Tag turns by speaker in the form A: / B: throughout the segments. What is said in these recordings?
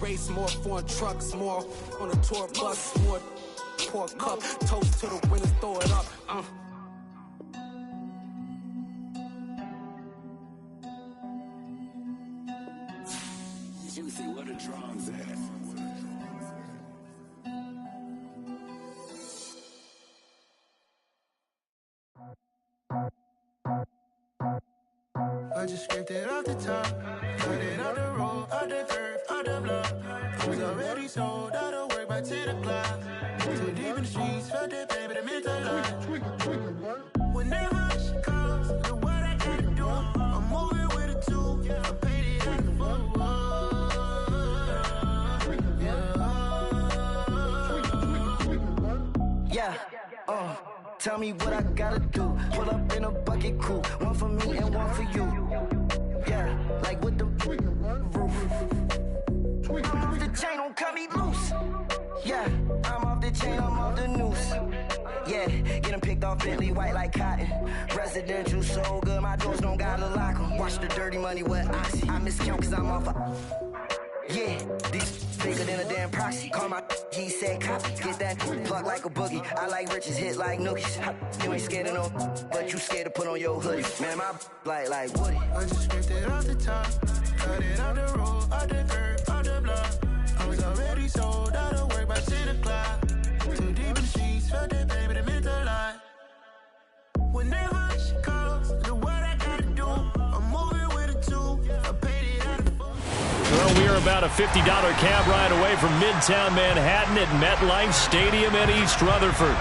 A: race, more foreign trucks, more on a tour bus, more pour cup, toast to the winners, throw it up.
B: Juicy, what a drums at.
C: I just scraped it off the top, cut it out the road, out the curve, out the block. I was already sold, out of work by 10 o'clock. Too deep in the streets, felt that baby, the mental lie. Whenever she calls, the what I gotta do, I'm moving with a two, I paid it out the full.
D: Yeah, tell me what I gotta do. Pull up in a bucket crew, one for me and one for you. Yeah, like with the roof. I'm off the chain, don't cut me loose. Yeah, I'm off the chain, I'm off the noose. Yeah, getting picked off Bentley, white like cotton. Residential so good, my doors don't gotta lock 'em. Watch the dirty money with oxy. I miscount cause I'm off a... Yeah, these bigger than a damn proxy. Call my G said copy. Get that plug like a boogie. I like riches, hit like nookies. You ain't scared of no, but you scared to put on your hoodie. Man, my like Woody.
C: I just scraped it off the top, cut it out the road, out the curve, out the block. I was already sold, out of work by 10 o'clock. Too deep in the streets, felt that baby, the mental lie. Whenever she calls, the what I gotta do, I'm moving with a two, I paid it out of full.
E: Well, we are about a $50 cab ride away from Midtown Manhattan at MetLife Stadium in East Rutherford.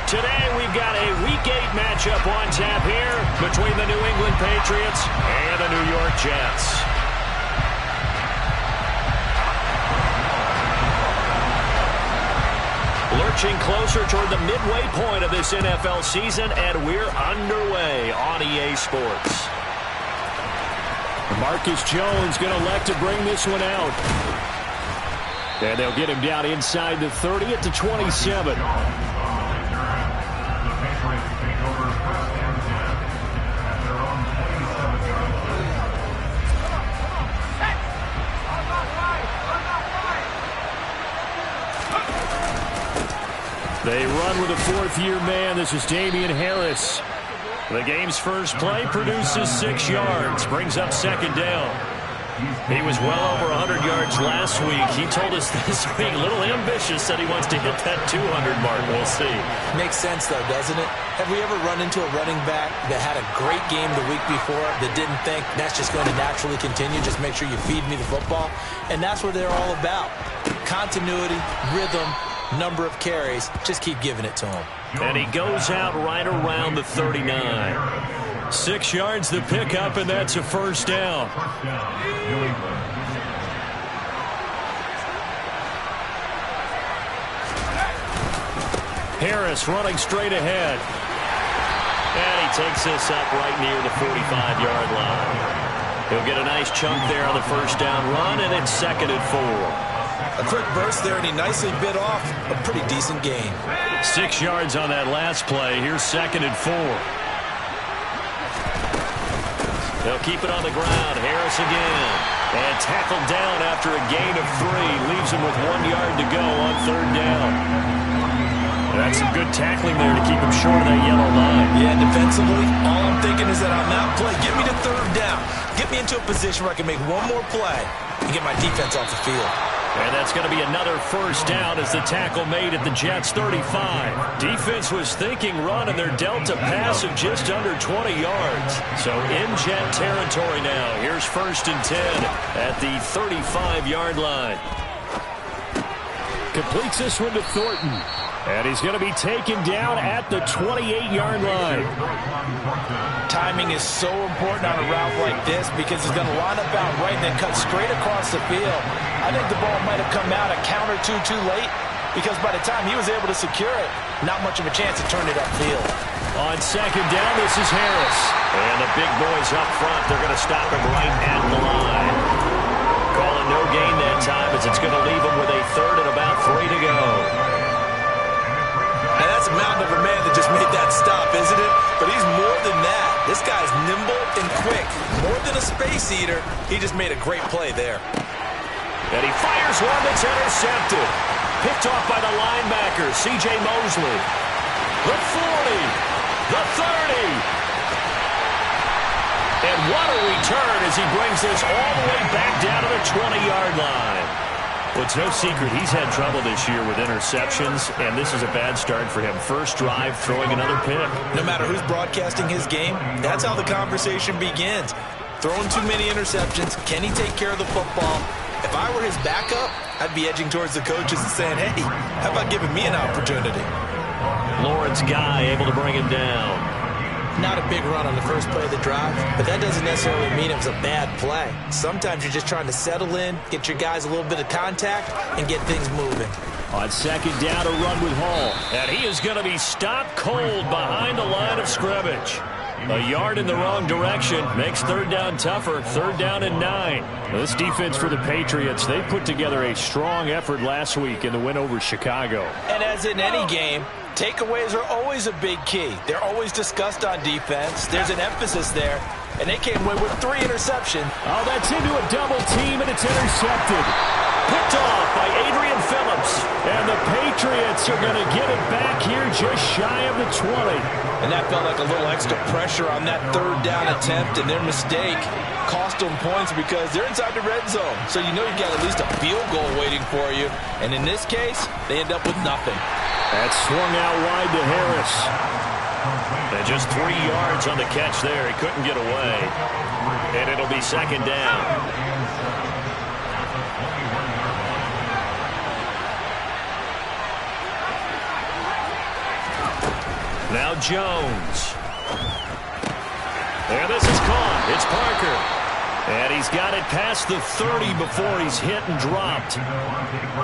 E: Today, we've got a Week 8 matchup on tap here between the New England Patriots and the New York Jets. Lurching closer toward the midway point of this NFL season, and we're underway on EA Sports. Marcus Jones going to elect to bring this one out. And they'll get him down inside the 30 at the 27. They run with a fourth-year man. This is Damian Harris. The game's first play produces 6 yards, brings up second down. He was well over 100 yards last week. He told us this week, a little ambitious, said he wants to hit that 200 mark. We'll see.
F: Makes sense, though, doesn't it? Have we ever run into a running back that had a great game the week before that didn't think that's just going to naturally continue? Just make sure you feed me the football. And that's what they're all about. Continuity, rhythm, number of carries. Just keep giving it to him.
E: And he goes out right around the 39. 6 yards the pickup, and that's a first down. Harris running straight ahead. And he takes this up right near the 45-yard line. He'll get a nice chunk there on the first down run, and it's 2nd and 4.
F: A quick burst there, and he nicely bit off a pretty decent gain.
E: 6 yards on that last play. Here's 2nd and 4. They'll keep it on the ground. Harris again. And tackled down after a gain of 3. Leaves him with 1 yard to go on third down. That's some good tackling there to keep him short of that yellow line.
F: Yeah, defensively, all I'm thinking is that on that play, get me to third down. Get me into a position where I can make one more play and get my defense off the field.
E: And that's going to be another first down as the tackle made at the Jets' 35. Defense was thinking run, and they're dealt a pass of just under 20 yards. So in Jet territory now. Here's 1st and 10 at the 35-yard line. Completes this one to Thornton. And he's going to be taken down at the 28-yard line.
F: Timing is so important on a route like this because he's going to line up out right and then cut straight across the field. I think the ball might have come out a count or two too late because by the time he was able to secure it, not much of a chance to turn it upfield.
E: On second down, this is Harris. And the big boys up front, they're going to stop him right at the line. Calling no gain that time as it's going to leave him with a 3rd and about 3 to go.
F: Now that's a mountain of a man that just made that stop, isn't it? But he's more than that. This guy's nimble and quick. More than a space eater, he just made a great play there.
E: And he fires Here's one that's intercepted. Picked off by the linebacker, C.J. Mosley. The 40, the 30. And what a return as he brings this all the way back down to the 20-yard line. Well, it's no secret he's had trouble this year with interceptions, and this is a bad start for him. First drive, throwing another pick.
F: No matter who's broadcasting his game, that's how the conversation begins. Throwing too many interceptions. Can he take care of the football? If I were his backup, I'd be edging towards the coaches and saying, hey, how about giving me an opportunity?
E: Lawrence Guy able to bring him down.
F: Not a big run on the first play of the drive, but that doesn't necessarily mean it was a bad play. Sometimes you're just trying to settle in, get your guys a little bit of contact, and get things moving.
E: On second down, a run with Hall. And he is going to be stopped cold behind the line of scrimmage. A yard in the wrong direction makes third down tougher. Third down and 9. This defense for the Patriots, they put together a strong effort last week in the win over Chicago.
F: And as in any game, takeaways are always a big key. They're always discussed on defense. There's an emphasis there. And they came away with 3 interceptions.
E: Oh, that's into a double team, and it's intercepted. Picked off by Adrian Phillips. And the Patriots are going to get it back here just shy of the 20.
F: And that felt like a little extra pressure on that third down attempt, and their mistake cost them points because they're inside the red zone. So you know you've got at least a field goal waiting for you. And in this case, they end up with nothing.
E: That swung out wide to Harris. And just 3 yards on the catch there. He couldn't get away. And it'll be second down. Now Jones. And this is caught. It's Parker. And he's got it past the 30 before he's hit and dropped.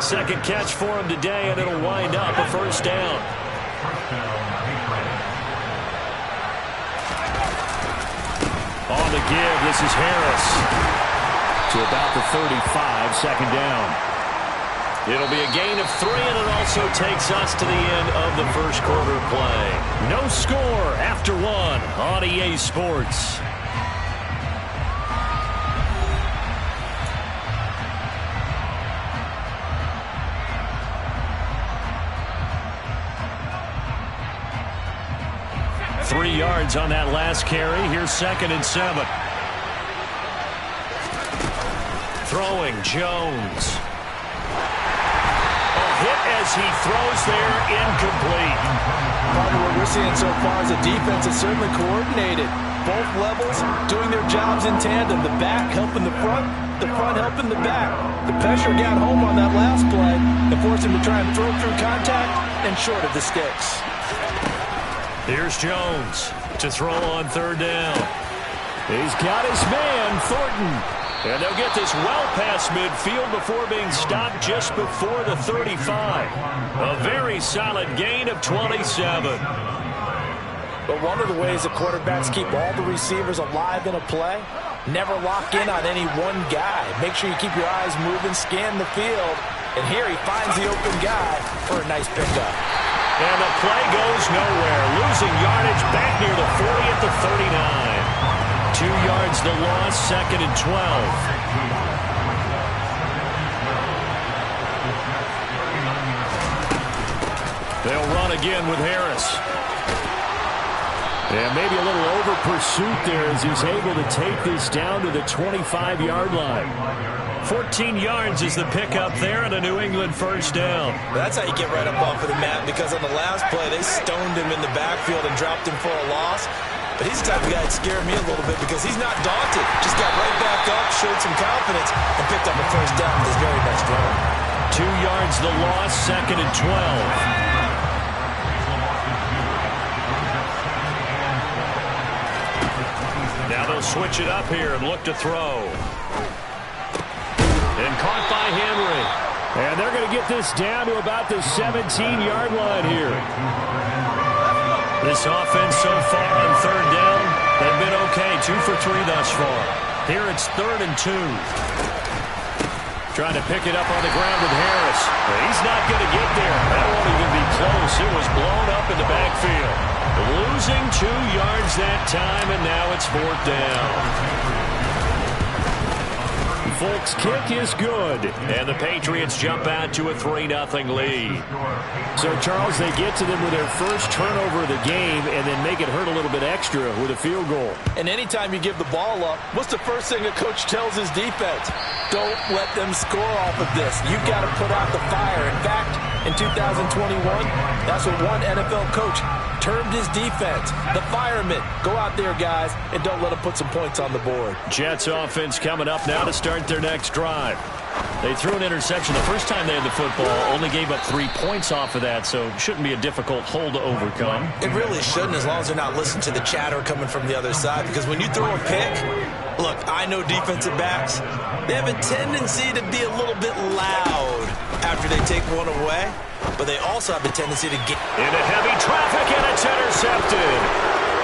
E: Second catch for him today, and it'll wind up a first down. On the give, this is Harris. To about the 35, second down. It'll be a gain of 3, and it also takes us to the end of the first quarter play. No score after 1 on EA Sports. Three yards on that last carry. Here's second and 7. Throwing Jones. Hit as he throws there, incomplete.
F: Part of what we're seeing so far is the defense is certainly coordinated. Both levels doing their jobs in tandem. The back helping the front helping the back. The pressure got home on that last play and forced him to try and throw through contact and short of the sticks.
E: Here's Jones to throw on third down. He's got his man, Thornton. And they'll get this well past midfield before being stopped just before the 35. A very solid gain of 27.
F: But one of the ways the quarterbacks keep all the receivers alive in a play, never lock in on any one guy. Make sure you keep your eyes moving, scan the field. And here he finds the open guy for a nice pickup.
E: And the play goes nowhere. Losing yardage back near the 40 at the 39. 2 yards the loss, second and 12. They'll run again with Harris. And maybe a little over pursuit there as he's able to take this down to the 25-yard line. 14 yards is the pickup there and a New England first down.
F: That's how you get right up off of the mat, because on the last play they stoned him in the backfield and dropped him for a loss. But he's the type of guy that scared me a little bit because he's not daunted. Just got right back up, showed some confidence, and picked up a first down with his very next run.
E: 2 yards the loss, second and 12. Now they'll switch it up here and look to throw. And caught by Henry. And they're going to get this down to about the 17-yard line here. This offense so far on third down, they've been okay. 2 for 3 thus far. Here it's third and 2. Trying to pick it up on the ground with Harris. But he's not going to get there. That won't even be close. It was blown up in the backfield. Losing 2 yards that time, and now it's fourth down. Folk's kick is good, and the Patriots jump out to a 3-0 lead. So, Charles, they get to them with their first turnover of the game and then make it hurt a little bit extra with a field goal.
F: And anytime you give the ball up, what's the first thing a coach tells his defense? Don't let them score off of this. You've got to put out the fire. In fact, in 2021, that's what one NFL coach termed his defense, the firemen. Go out there, guys, and don't let them put some points on the board.
E: Jets offense coming up now to start their next drive. They threw an interception the first time they had the football, only gave up 3 points off of that, so it shouldn't be a difficult hole to overcome.
F: It really shouldn't, as long as they're not listening to the chatter coming from the other side, because when you throw a pick, look, I know defensive backs, they have a tendency to be a little bit loud after they take one away, but they also have a tendency to get
E: into heavy traffic, and it's intercepted.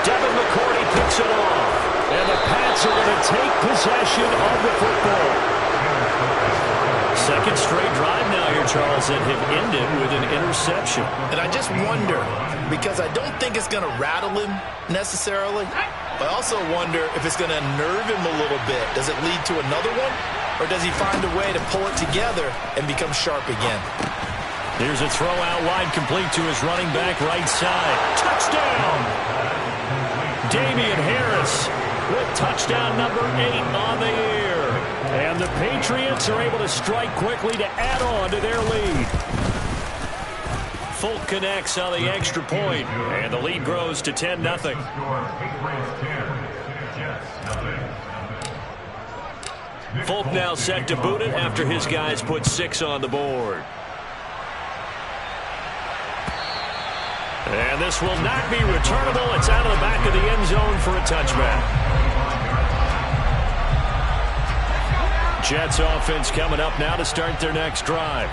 E: Devin McCourty picks it off, and the Pats are going to take possession of the football. Second straight drive now here, Charles, that have ended with an interception.
B: And I just wonder, because I don't think it's going to rattle him necessarily, but I also wonder if it's going to unnerve him a little bit. Does it lead to another one, or does he find a way to pull it together and become sharp again?
E: Here's a throw out wide, complete to his running back right side. Touchdown! Damian Harris with touchdown number 8 on the year. And the Patriots are able to strike quickly to add on to their lead. Folk connects on the extra point, and the lead grows to 10-0. Folk now set to boot it after his guys put 6 on the board. And this will not be returnable. It's out of the back of the end zone for a touchback. Jets offense coming up now to start their next drive.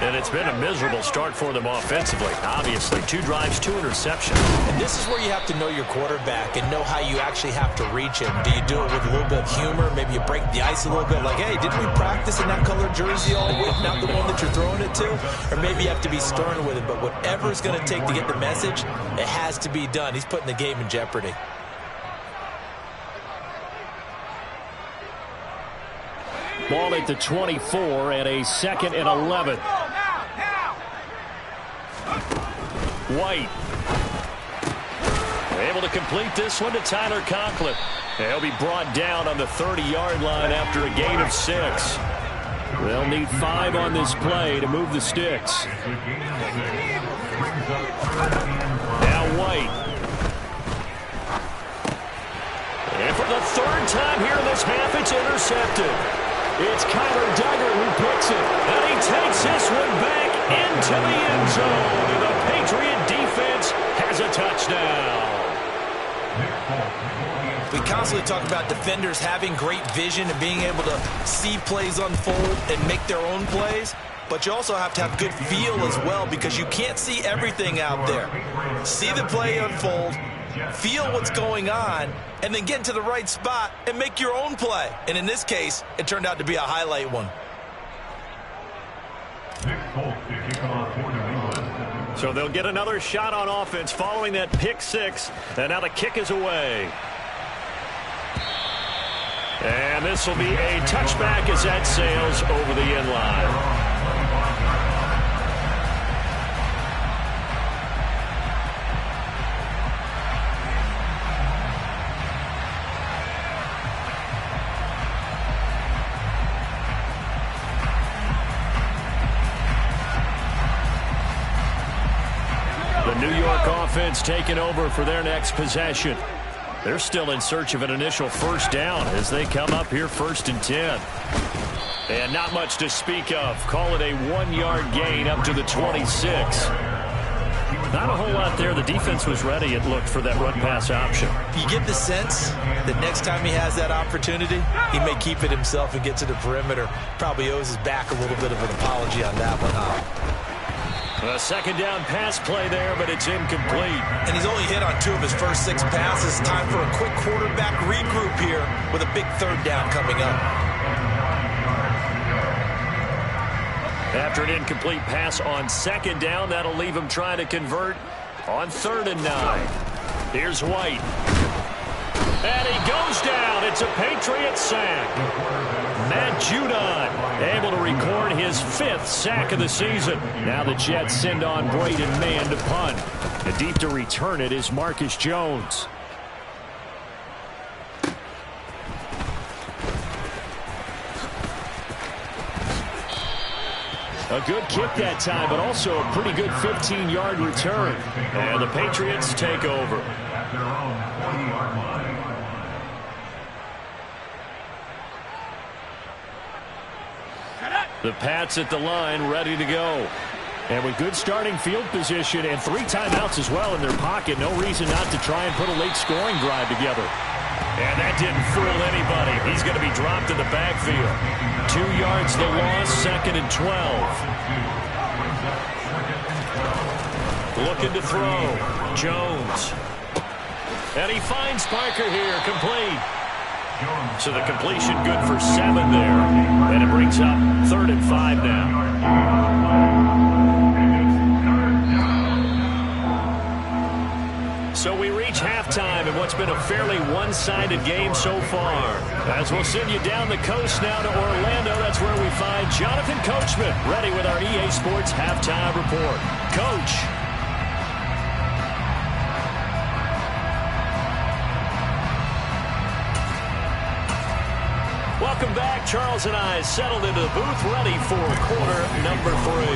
E: And it's been a miserable start for them offensively. Obviously, 2 drives, 2 interceptions.
F: And this is where you have to know your quarterback and know how you actually have to reach him. Do you do it with a little bit of humor? Maybe you break the ice a little bit, like, hey, didn't we practice in that color jersey all week, not the one that you're throwing it to? Or maybe you have to be stern with him. But whatever it's going to take to get the message, it has to be done. He's putting the game in jeopardy.
E: Ball at the 24 and a 2nd and 11. White able to complete this one to Tyler Conklin. He'll be brought down on the 30-yard line after a gain of 6. They'll need 5 on this play to move the sticks. Now White. And for the 3rd time here in this half, it's intercepted. It's Kyler Duggar who picks it, and he takes this one back into the end zone. And the Patriot defense has a touchdown.
F: We constantly talk about defenders having great vision and being able to see plays unfold and make their own plays, but you also have to have good feel as well, because you can't see everything out there. See the play unfold, feel what's going on, and then get into the right spot and make your own play. And in this case, it turned out to be a highlight one.
E: So they'll get another shot on offense following that pick 6, and now the kick is away. And this will be a touchback as that sails over the end line. New York offense taking over for their next possession. They're still in search of an initial first down as they come up here 1st and 10. And not much to speak of. Call it a 1-yard gain up to the 26. Not a whole lot there. The defense was ready, it looked, for that run-pass option.
F: You get the sense that next time he has that opportunity, he may keep it himself and get to the perimeter. Probably owes his back a little bit of an apology on that one, huh?
E: A 2nd down pass play there, but it's incomplete.
F: And he's only hit on 2 of his first 6 passes. Time for a quick quarterback regroup here with a big 3rd down coming up.
E: After an incomplete pass on 2nd down, that'll leave him trying to convert on 3rd and 9. Here's White. And he goes down. It's a Patriot sack. Matt Judon able to record his 5th sack of the season. Now the Jets send on Braden Mann to punt. And deep to return it is Marcus Jones. A good kick that time, but also a pretty good 15-yard return. And the Patriots take over. The Pats at the line, ready to go. And with good starting field position and 3 timeouts as well in their pocket, no reason not to try and put a late scoring drive together. And that didn't fool anybody. He's going to be dropped in the backfield. 2 yards the loss, 2nd and 12. Looking to throw. Jones. And he finds Parker here, complete. So the completion good for 7 there. And it brings up 3rd and 5 now. So we reach halftime in what's been a fairly one-sided game so far. As we'll send you down the coast now to Orlando, that's where we find Jonathan Coachman, ready with our EA Sports Halftime Report. Coach. Welcome back. Charles and I settled into the booth, ready for quarter number 3.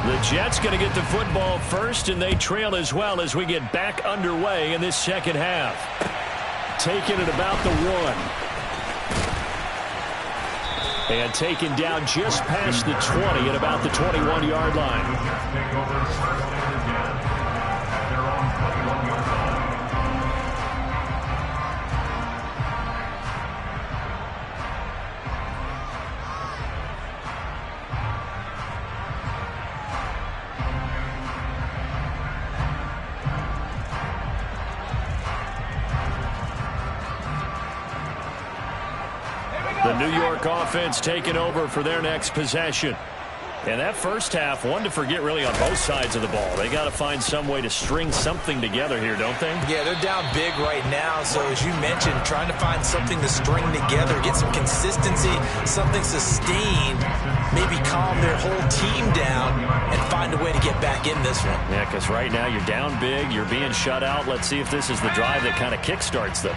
E: The Jets going to get the football first, and they trail as well as we get back underway in this second half. Taken at about the 1. And taken down just past the 20 at about the 21-yard line. The New York offense taking over for their next possession. And that first half, one to forget really on both sides of the ball. They got to find some way to string something together here, don't they?
F: Yeah, they're down big right now. So as you mentioned, trying to find something to string together, get some consistency, something sustained, maybe calm their whole team down and find a way to get back in this one.
E: Yeah, because right now you're down big, you're being shut out. Let's see if this is the drive that kind of kickstarts them.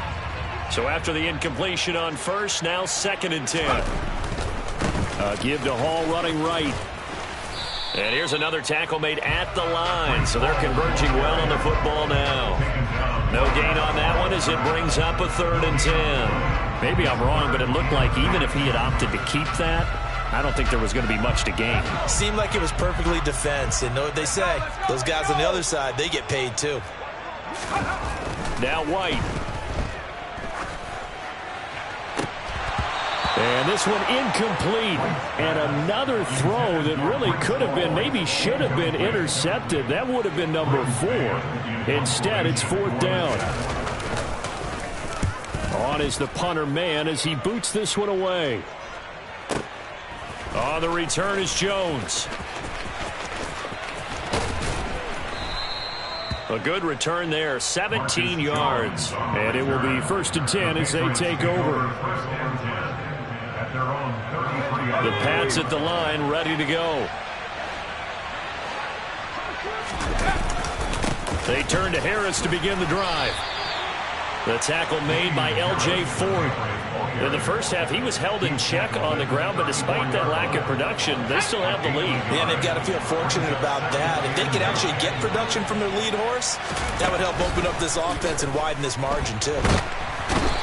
E: So after the incompletion on first, now 2nd and 10. Give to Hall running right. And here's another tackle made at the line. So they're converging well on the football now. No gain on that one as it brings up a 3rd and 10. Maybe I'm wrong, but it looked like even if he had opted to keep that, I don't think there was going to be much to gain.
F: Seemed like it was perfectly defense. And know what they say? Those guys on the other side, they get paid too.
E: Now White. And this one incomplete. And another throw that really could have been, maybe should have been intercepted. That would have been number 4. Instead, it's 4th down. On is the punter man as he boots this one away. On the return is Jones. A good return there, 17 yards. And it will be 1st and 10 as they take over. The Pats at the line, ready to go. They turn to Harris to begin the drive. The tackle made by L.J. Ford. In the first half, he was held in check on the ground, but despite that lack of production, they still have the lead.
F: Yeah, they've got to feel fortunate about that. If they could actually get production from their lead horse, that would help open up this offense and widen this margin, too.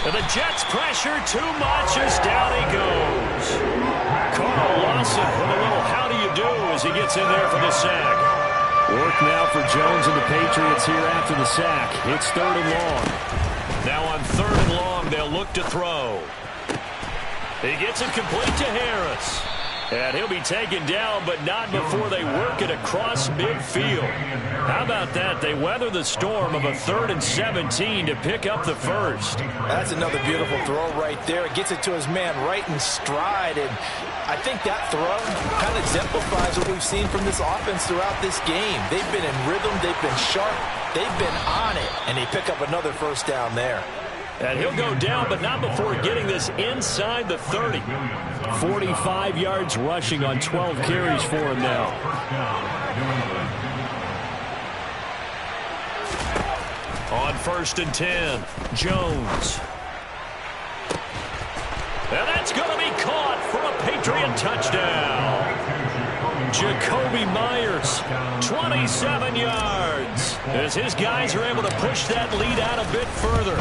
E: And the Jets pressure too much as down he goes. Carl Lawson with a little how do you do as he gets in there for the sack. Work now for Jones and the Patriots here after the sack. It's 3rd and long. Now on 3rd and long, they'll look to throw. He gets it complete to Harris. And he'll be taken down, but not before they work it across midfield. How about that? They weather the storm of a 3rd and 17 to pick up the first.
F: That's another beautiful throw right there. It gets it to his man right in stride. And I think that throw kind of exemplifies what we've seen from this offense throughout this game. They've been in rhythm. They've been sharp. They've been on it. And they pick up another first down there.
E: And he'll go down, but not before getting this inside the 30. 45 yards rushing on 12 carries for him now. On 1st and 10, Jones. And that's going to be caught for a Patriot touchdown. Jacoby Myers, 27 yards, as his guys are able to push that lead out a bit further.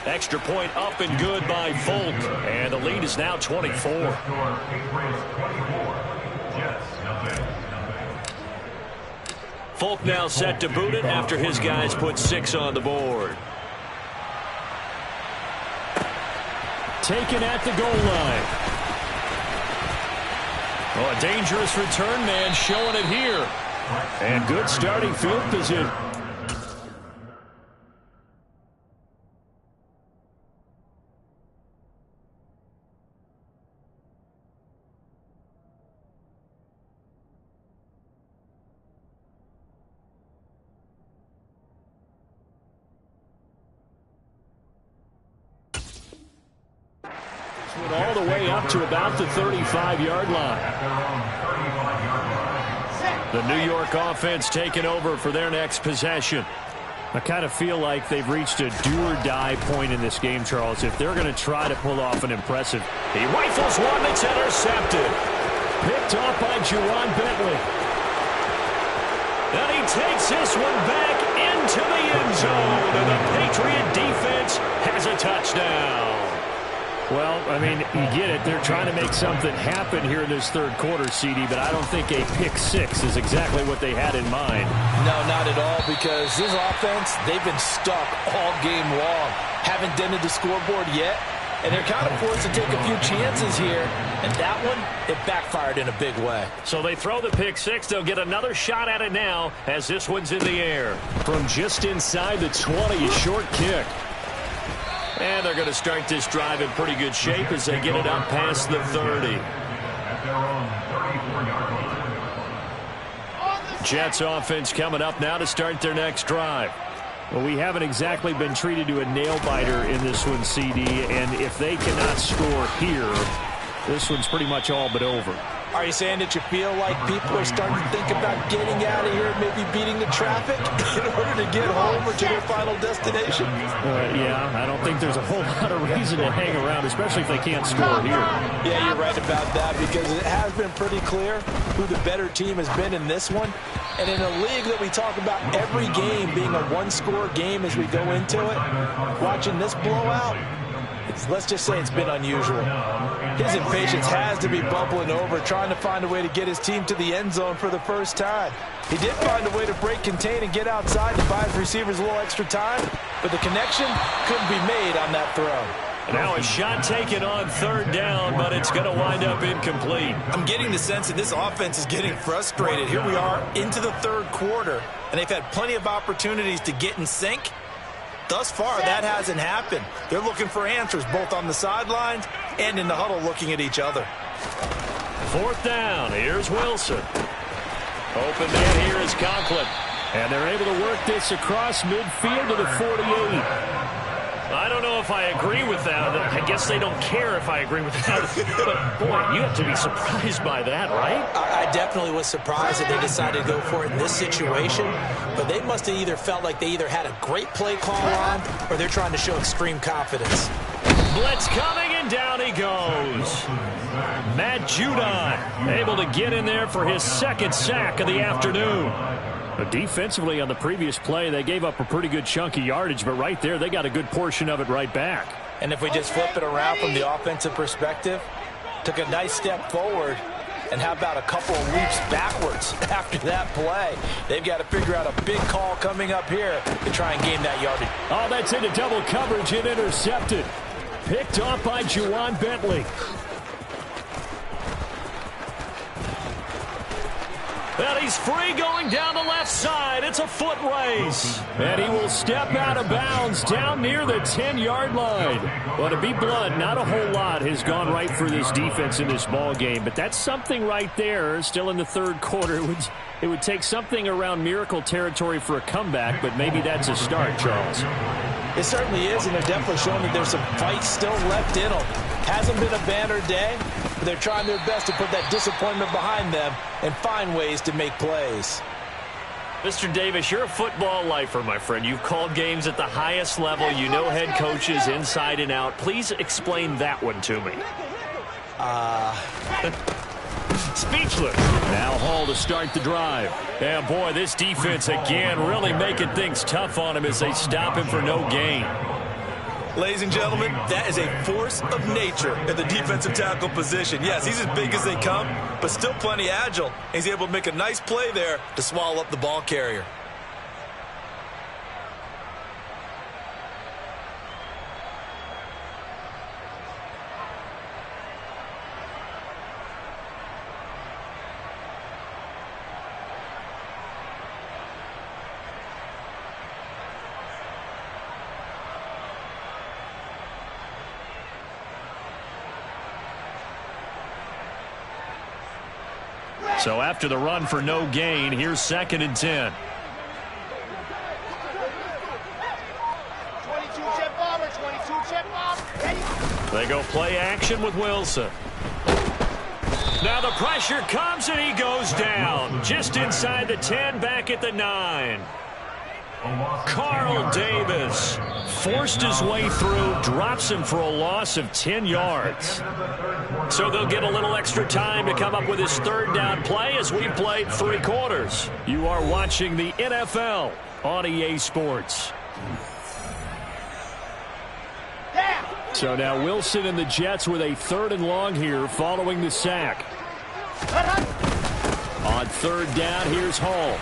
E: Extra point up and good by Folk, and the lead is now 24. Folk now set to boot it after his guys put 6 on the board. Taken at the goal line. Oh, a dangerous return man showing it here. And good starting field position. All the way up to about the 35-yard line. The New York offense taking over for their next possession. I kind of feel like they've reached a do-or-die point in this game, Charles. If they're going to try to pull off an impressive... He rifles one that's intercepted. Picked off by Juwan Bentley. And he takes this one back into the end zone. And the Patriot defense has a touchdown. Well, I mean, you get it. They're trying to make something happen here in this third quarter, CD, but I don't think a pick 6 is exactly what they had in mind.
F: No, not at all, because this offense, they've been stuck all game long. Haven't dented the scoreboard yet, and they're kind of forced to take a few chances here, and that one, it backfired in a big way.
E: So they throw the pick 6. They'll get another shot at it now as this one's in the air. From just inside the 20, a short kick. And they're going to start this drive in pretty good shape as they get it up past the 30. Jets offense coming up now to start their next drive. Well, we haven't exactly been treated to a nail-biter in this one, CD, and if they cannot score here, this one's pretty much all but over.
F: Are you saying that you feel like people are starting to think about getting out of here, maybe beating the traffic in order to get home or to their final destination?
E: Yeah, I don't think there's a whole lot of reason to hang around, especially if they can't score here.
F: Yeah, you're right about that, because it has been pretty clear who the better team has been in this one. And in a league that we talk about every game being a one-score game as we go into it, watching this blowout, let's just say it's been unusual. His impatience has to be bubbling over, trying to find a way to get his team to the end zone for the first time. He did find a way to break contain and get outside to buy his receivers a little extra time, but the connection couldn't be made on that throw.
E: Now a shot taken on 3rd down, but it's going to wind up incomplete.
B: I'm getting the sense that this offense is getting frustrated. Here we are into the 3rd quarter, and they've had plenty of opportunities to get in sync. Thus far, that hasn't happened. They're looking for answers both on the sidelines and in the huddle looking at each other.
E: 4th down. Here's Wilson. Open man here is Conklin. And they're able to work this across midfield to the 48. I don't know if I agree with that. I guess they don't care if I agree with that. But, boy, you have to be surprised by that, right?
F: I definitely was surprised that they decided to go for it in this situation. But they must have either felt like they either had a great play call on or they're trying to show extreme confidence.
E: Blitz coming, and down he goes. Matt Judon able to get in there for his 2nd sack of the afternoon. But defensively on the previous play, they gave up a pretty good chunk of yardage, but right there, they got a good portion of it right back.
F: And if we just flip it around from the offensive perspective, took a nice step forward, and how about a couple of leaps backwards after that play? They've got to figure out a big call coming up here to try and gain that yardage.
E: Oh, that's into double coverage and intercepted. Picked off by Juwan Bentley. And he's free going down the left side. It's a foot race. And he will step out of bounds down near the 10-yard line. Well, to be blunt, not a whole lot has gone right for this defense in this ball game. But that's something right there. Still in the 3rd quarter. It would take something around miracle territory for a comeback, but maybe that's a start, Charles.
F: It certainly is, and they're definitely showing that there's some fight still left in them. Hasn't been a banner day, but they're trying their best to put that disappointment behind them and find ways to make plays.
E: Mr. Davis, you're a football lifer, my friend. You've called games at the highest level. You know head coaches inside and out. Please explain that one to me. Speechless. Now Hall to start the drive. And boy, this defense again really making things tough on him as they stop him for no gain.
B: Ladies and gentlemen, that is a force of nature in the defensive tackle position. Yes, he's as big as they come, but still plenty agile. He's able to make a nice play there to swallow up the ball carrier.
E: So after the run for no gain, here's 2nd and 10.
G: 22-chip bomber, 22-chip bomber.
E: They go play action with Wilson. Now the pressure comes and he goes down. Just inside the 10, back at the 9. Carl Davis forced his way through, drops him for a loss of 10 yards. So they'll get a little extra time to come up with his 3rd down play as we've played 3 quarters. You are watching the NFL on EA Sports. So now Wilson and the Jets with a 3rd and long here following the sack. On 3rd down, here's Hall.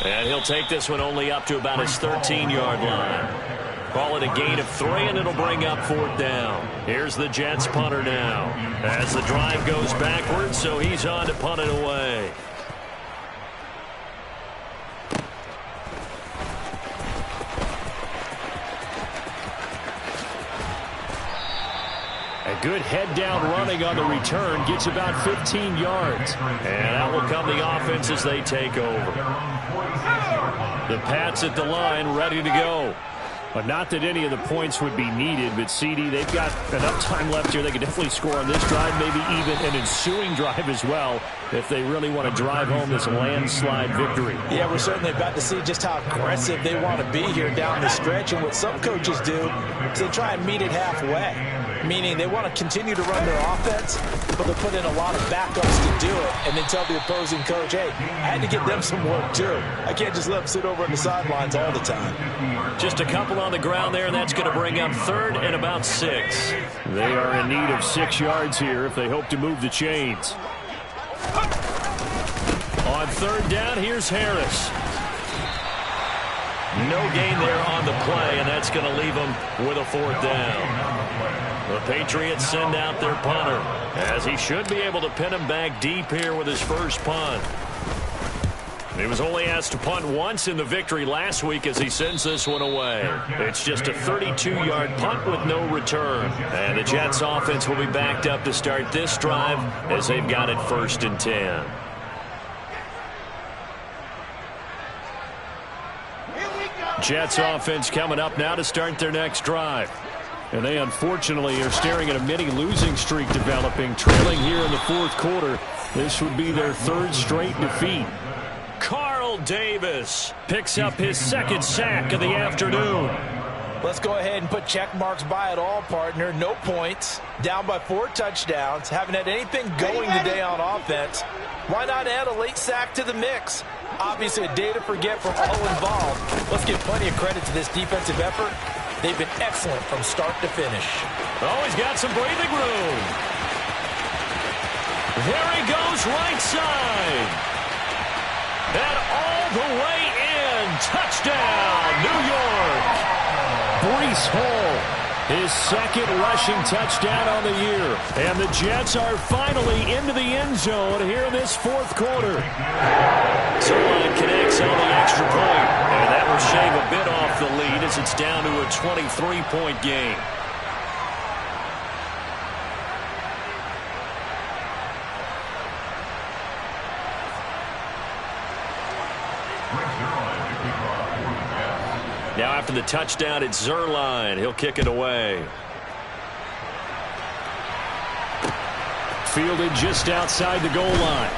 E: And he'll take this one only up to about his 13-yard line. Call it a gain of 3, and it'll bring up 4th down. Here's the Jets punter now. As the drive goes backwards, so he's on to punt it away. A good head-down running on the return. Gets about 15 yards. And out will come the offense as they take over. The Pats at the line, ready to go. But not that any of the points would be needed, but CD, they've got enough time left here. They can definitely score on this drive, maybe even an ensuing drive as well, if they really want to drive home this landslide victory.
F: Yeah, we're certainly about to see just how aggressive they want to be here down the stretch. And what some coaches do is they try and meet it halfway, meaning they want to continue to run their offense, but they'll put in a lot of backups to do it, and then tell the opposing coach, hey, I had to get them some work too. I can't just let them sit over on the sidelines all the time.
E: Just a couple on the ground there, and that's going to bring up 3rd and about 6. They are in need of 6 yards here if they hope to move the chains. On 3rd down, here's Harris. No gain there on the play, and that's going to leave them with a 4th down. The Patriots send out their punter, as he should be able to pin him back deep here with his first punt. He was only asked to punt once in the victory last week as he sends this one away. It's just a 32-yard punt with no return. And the Jets offense will be backed up to start this drive as they've got it 1st and 10. Jets offense coming up now to start their next drive. And they unfortunately are staring at a mini losing streak developing, trailing here in the 4th quarter. This would be their 3rd straight defeat. Carl Davis picks up his 2nd sack of the afternoon.
F: Let's go ahead and put check marks by it all, partner. No points. Down by 4 touchdowns. Haven't had anything going today on offense. Why not add a late sack to the mix? Obviously a day to forget for all involved. Let's give plenty of credit to this defensive effort. They've been excellent from start to finish.
E: Oh, he's got some breathing room. There he goes, right side. And all the way in. Touchdown, New York. Breece Hall, his 2nd rushing touchdown on the year. And the Jets are finally into the end zone here in this 4th quarter. Zerline connects on the extra point. And that will shave a bit off the lead as it's down to a 23-point game. Now after the touchdown, it's Zerline. He'll kick it away. Fielded just outside the goal line.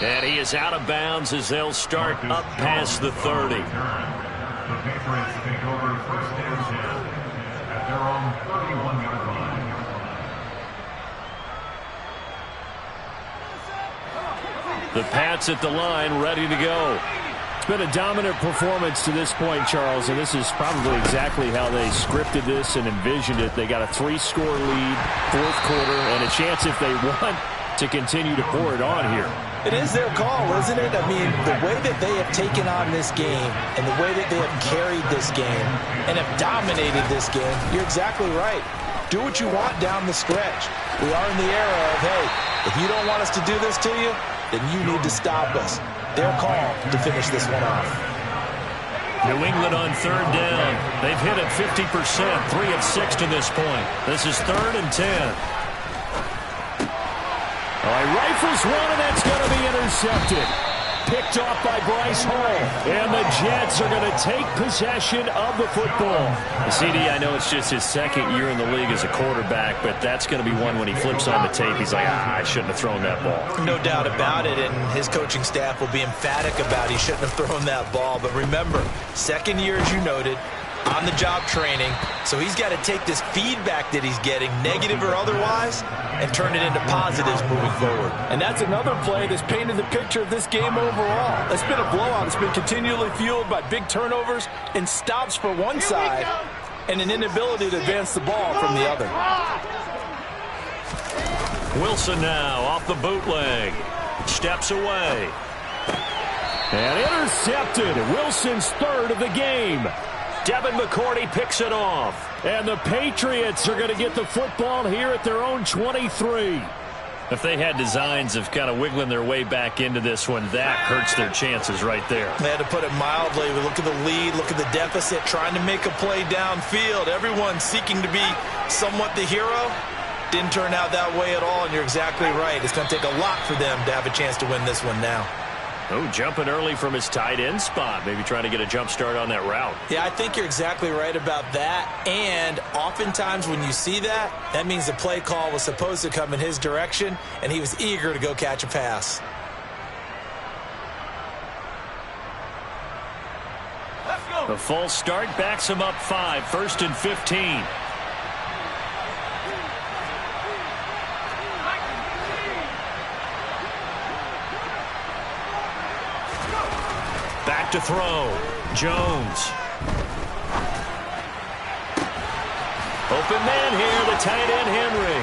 E: And he is out of bounds as they'll start up past the 30.
H: The Patriots take over first and 10 at their own 31-yard line.
E: The Pats at the line, ready to go.
I: It's been a dominant performance to this point, Charles, and this is probably exactly how they scripted this and envisioned it. They got a 3-score lead, fourth quarter, and a chance if they want to continue to pour it on here.
F: It is their call, isn't it? I mean, the way that they have taken on this game and the way that they have carried this game and have dominated this game, you're exactly right. Do what you want down the stretch. We are in the era of, hey, if you don't want us to do this to you, then you need to stop us. Their call to finish this one off.
E: New England on third down. They've hit it 50%, 3 of 6 to this point. This is 3rd and 10.
I: Rifles one, and that's going to be intercepted. Picked off by Bryce Hall. And the Jets are going to take possession of the football.
E: CD, I know it's just his second year in the league as a quarterback, but that's going to be one when he flips on the tape. He's like, I shouldn't have thrown that ball.
F: No doubt about it, and his coaching staff will be emphatic about he shouldn't have thrown that ball. But remember, second year, as you noted, on-the-job training, so he's got to take this feedback that he's getting, negative or otherwise, and turn it into positives moving forward.
I: And that's another play that's painted the picture of this game overall. It's been a blowout. It's been continually fueled by big turnovers and stops for one side and an inability to advance the ball from the other.
E: Wilson now off the bootleg. Steps away.
I: And intercepted. Wilson's third of the game.
E: Devin McCourty picks it off.
I: And the Patriots are going to get the football here at their own 23.
E: If they had designs of kind of wiggling their way back into this one, that hurts their chances right there.
F: They had to put it mildly. We look at the lead, look at the deficit, trying to make a play downfield. Everyone seeking to be somewhat the hero. Didn't turn out that way at all, and you're exactly right. It's going to take a lot for them to have a chance to win this one now.
E: Oh, jumping early from his tight end spot. Maybe trying to get a jump start on that route.
F: Yeah, I think you're exactly right about that. And oftentimes when you see that, that means the play call was supposed to come in his direction, and he was eager to go catch a pass.
E: The false start backs him up 5, 1st and 15. Back to throw. Jones. Open man here, the tight end Henry.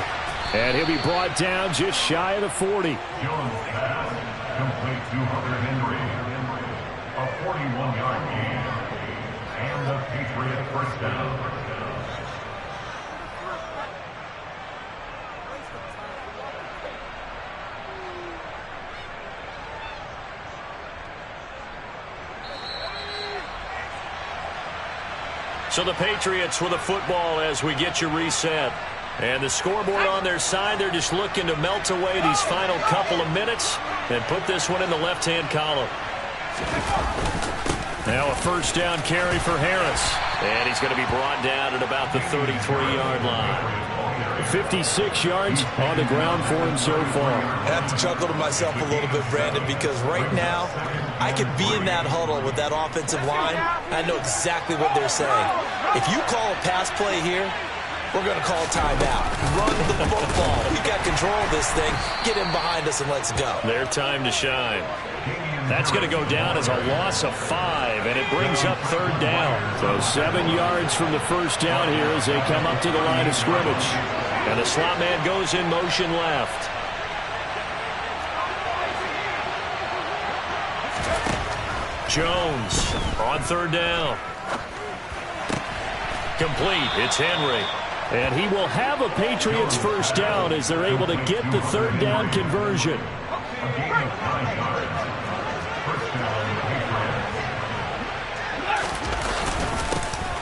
I: And he'll be brought down just shy of the 40.
H: Jones pass complete to Hunter Henry. A 41-yard gain. And the Patriots first down.
E: So the Patriots with the football as we get you reset. And the scoreboard on their side, they're just looking to melt away these final couple of minutes and put this one in the left-hand column. Now a first down carry for Harris. And he's going to be brought down at about the 33-yard line.
I: 56 yards on the ground for him so far.
F: I have to chuckle to myself a little bit, Brandon, because right now I could be in that huddle with that offensive line. I know exactly what they're saying. If you call a pass play here, we're going to call a timeout. Run the football. We've got control of this thing. Get him behind us and let's go.
E: Their time to shine. That's going to go down as a loss of 5, and it brings up third down.
I: So 7 yards from the first down here as they come up to the line of scrimmage.
E: And the slot man goes in motion left. Jones on third down. Complete. It's Henry.
I: And he will have a Patriots first down as they're able to get the third down conversion.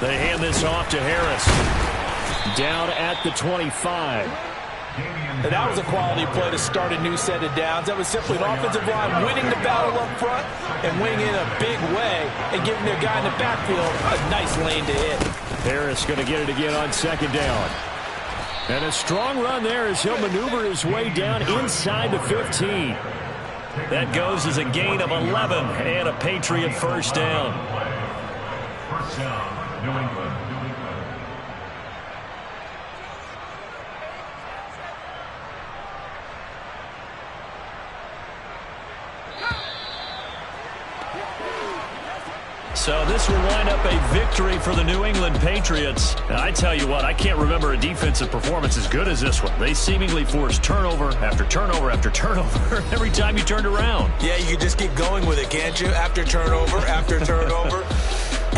E: They hand this off to Harris.
I: Down at the 25.
F: And that was a quality play to start a new set of downs. That was simply an offensive line winning the battle up front and winning in a big way and giving their guy in the backfield a nice lane to hit.
E: Harris going to get it again on second down. And a strong run there as he'll maneuver his way down inside the 15. That goes as a gain of 11 and a Patriot first down.
H: First down, New England.
E: So this will wind up a victory for the New England Patriots. And I tell you what, I can't remember a defensive performance as good as this one. They seemingly forced turnover after turnover after turnover every time you turned around.
F: Yeah, you can just keep going with it, can't you? After turnover, after turnover.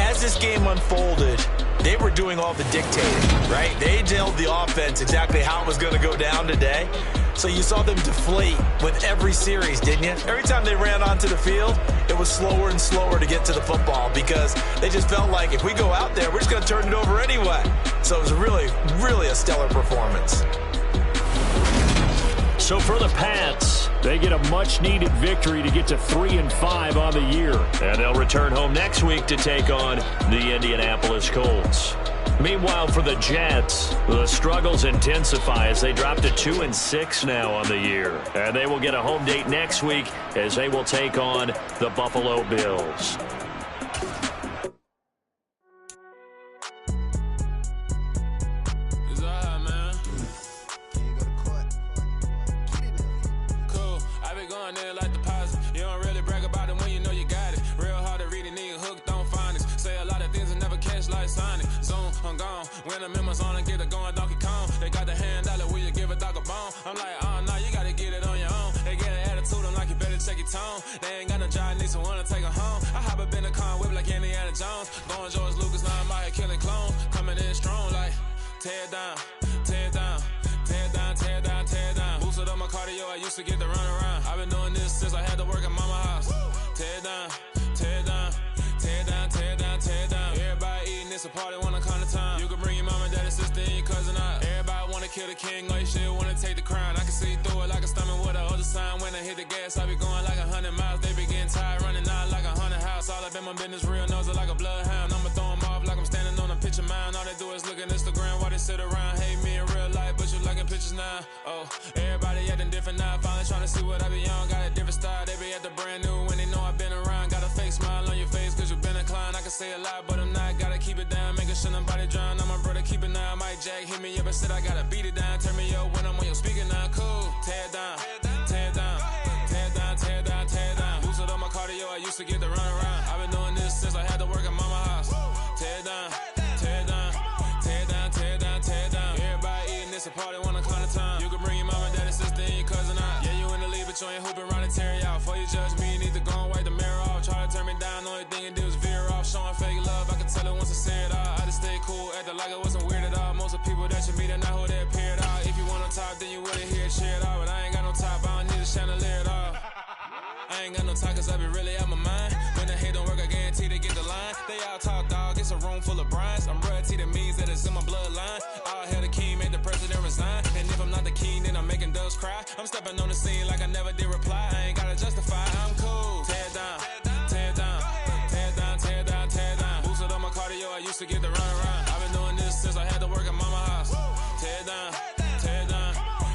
F: As this game unfolded, they were doing all the dictating, right? They told the offense exactly how it was going to go down today. So you saw them deflate with every series, didn't you? Every time they ran onto the field, it was slower and slower to get to the football because they just felt like if we go out there, we're just going to turn it over anyway. So it was really, really a stellar performance.
E: So for the Pats, they get a much-needed victory to get to 3-5 on the year. And they'll return home next week to take on the Indianapolis Colts. Meanwhile, for the Jets, the struggles intensify as they drop to 2-6 now on the year. And they will get a home date next week as they will take on the Buffalo Bills.
J: When the members on and get it going Donkey Kong, they got the hand out, will you give a dog a bone? I'm like, oh no, you gotta get it on your own. They get an attitude, I'm like, you better check your tone. They ain't got no job, need someone to take her home. I hop up in the car, whip like Indiana Jones. Going George Lucas, now I'm out here killing clones. Coming in strong like, tear down, tear down, tear down, tear down, tear down. Boosted up my cardio, I used to get to run around. I've been doing this since I had to work at mama house. Tear down, tear down, tear down, tear down, tear down. Everybody eating, it's a party when I come to time. You can bring your mama, daddy, sister, and your cousin out. Everybody wanna kill the king, or you shit wanna take the crown. I can see through it like a stomach with a other sign. When I hit the gas, I be going like 100 miles. They be getting tired, running out like 100 house. All up in my business, real nose it like a bloodhound. I'ma throw them off like I'm standing on a picture mound. All they do is look at Instagram while they sit around. Hate me in real life, but you liking pictures now. Oh, everybody acting different now. Finally trying to see what I be on. Got a different style, they be at the brand new when they know I've been around. Got a fake smile on your face cause you been inclined. I can say a lot, but I'm not. Gotta keep it down, making sure nobody drown. I'm my brother, keep it now. Mike Jack hit me up and said I gotta beat it down. Turn me up when I'm on your speaker now. Cool, tear down, tear down, tear down, tear down, tear down. Boosted up my cardio, I used to get to run around. I've been doing this since I had to work at mama house. Tear down, tear down, tear down, tear down, tear down. Everybody eating, it's a party when I come to time. You can bring your mama, daddy, sister, and your cousin out. Yeah, you in the league, but you ain't hooping around and tear you out. Before you judge me, you need to go and wipe the mirror off. Try to turn me down, only thing you do is veer off. Showing fake love, I can tell it once I say it all. I just stay cool, acting like I wasn't weird at all. Most of the people that you meet are not who they appear at all. If you want on top, then you wouldn't hear it cheer it all. But I ain't got no top, I don't need a chandelier at all. I ain't got no time cause I be really out my mind. When the hate don't work, I guarantee they get the line. They all talk dog, it's a room full of brines. I'm royalty, that means that it's in my bloodline. All hail the king, made the president resign. And if I'm not the king, then I'm making doves cry. I'm stepping on the scene like I never did reply. I ain't gotta justify, I'm cool. Tear down, tear down, tear down, tear down, tear down. Boosted up my cardio, I used to get to run around. I've been doing this since I had to work at mama house. Tear down, tear down,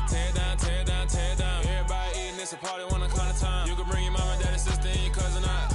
J: tear down, tear down, tear down. Everybody eating, it's a party when I come to time. You can bring your mama, daddy, sister, and your cousin out.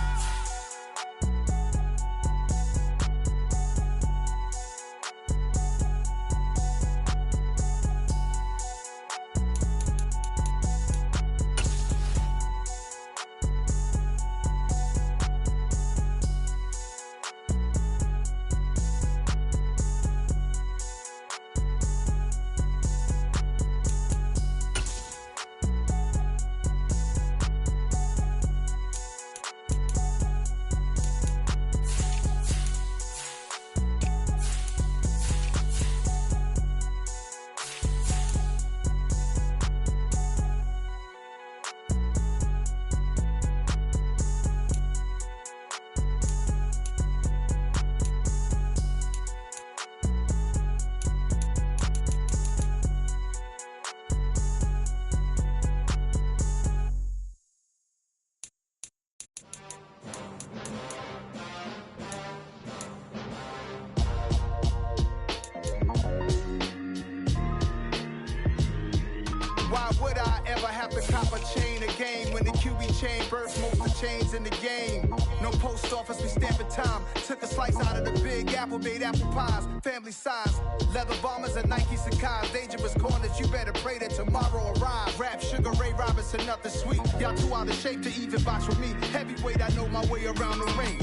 C: Why would I ever have to cop a chain a game when the QB chain burst most of the chains in the game? No post office, we stamping time. Took a slice out of the big apple, made apple pies, family size. Leather bombers and Nike Sacai's, dangerous corners, you better pray that tomorrow arrive. Rap, Sugar Ray Robinson, nothing sweet. Y'all too out of shape to even box with me. Heavyweight, I know my way around the ring.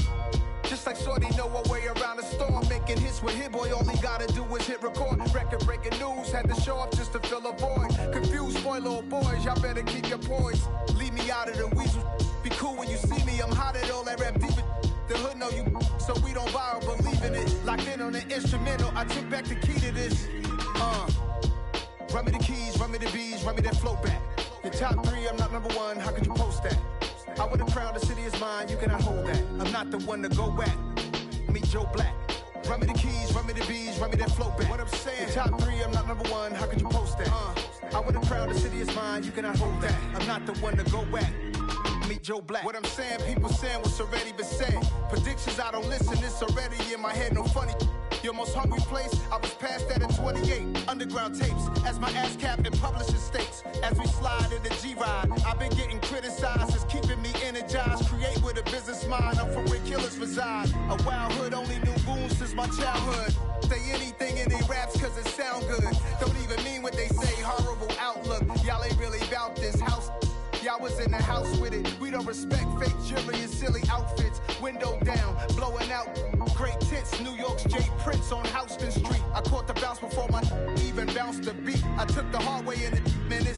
C: Just like Shorty know her way around the storm. Making hits with Hit Boy, all he gotta do is hit record. Record-breaking news, had to show up just to fill a void. Confused, spoiled boys, y'all better keep your poise. Leave me out of the weasel. Be cool when you see me, I'm hot at all that rap deep. The hood know you, so we don't borrow, believe in it. Locked in on the instrumental, I took back the key to this. Run me the keys, run me the bees, run me that flow back. Your top 3, I'm not number 1, how could you post that? I would've crowned the city is mine, you cannot hold that. I'm not the one to go back. Meet Joe Black. Run me the keys, run me the bees, run me that flow back. What I'm saying, your top 3, I'm not number 1, how could you post that? I would've crowned the city is mine, you cannot hold that. I'm not the one to go back. Meet Joe Black. What I'm saying, people saying what's already been said. Predictions, I don't listen, it's already in my head, no funny. Your most hungry place, I was past that at 28. Underground tapes, as my ass cap in publishing states. As we slide in the G-Ride, I've been getting criticized, it's keeping me energized. Create with a business mind, I'm from where killers reside. A wild hood, only knew goons since my childhood. Say anything in they raps cause it sound good. Don't even mean what they say, horrible outlook. Y'all ain't really about this house. Y'all was in the house with it. We don't respect fake jewelry and silly outfits. Window down, blowing out great tits. New York's J. Prince on Houston Street. I caught the bounce before my even bounced the beat. I took the hard way in it, man.